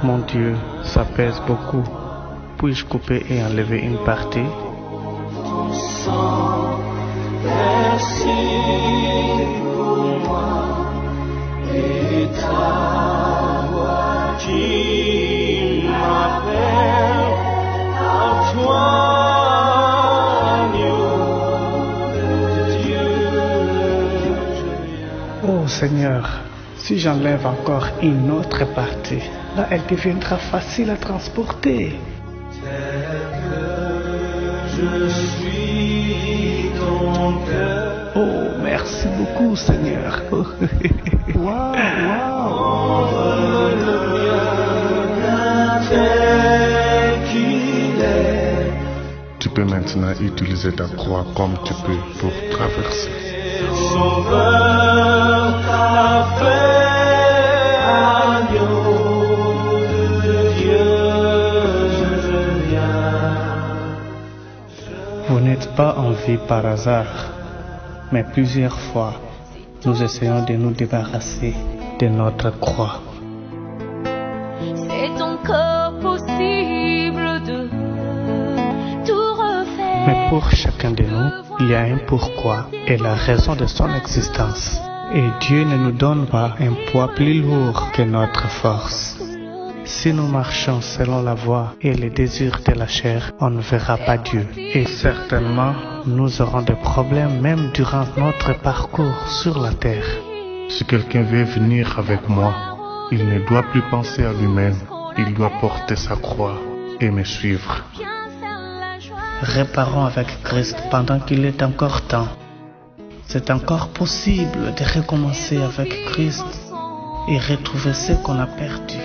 Mon Dieu, ça pèse beaucoup. Puis-je couper et enlever une partie? Merci pour moi et ta voix qui m'appelle à toi, agneau de Dieu. Oh Seigneur, si j'enlève encore une autre partie, là elle deviendra facile à transporter. Je suis ton cœur. Oh, merci beaucoup Seigneur. Wow, wow. Tu peux maintenant utiliser ta croix comme tu peux pour traverser. Sauveur, ta fait, agneau de Dieu, je viens. Vous n'êtes pas en vie par hasard, mais plusieurs fois, nous essayons de nous débarrasser de notre croix. C'est encore possible de tout refaire. Mais pour chacun de nous, il y a un pourquoi et la raison de son existence. Et Dieu ne nous donne pas un poids plus lourd que notre force. Si nous marchons selon la voie et les désirs de la chair, on ne verra pas Dieu. Et certainement, nous aurons des problèmes même durant notre parcours sur la terre. Si quelqu'un veut venir avec moi, il ne doit plus penser à lui-même. Il doit porter sa croix et me suivre. Réparons avec Christ pendant qu'il est encore temps. C'est encore possible de recommencer avec Christ et retrouver ce qu'on a perdu.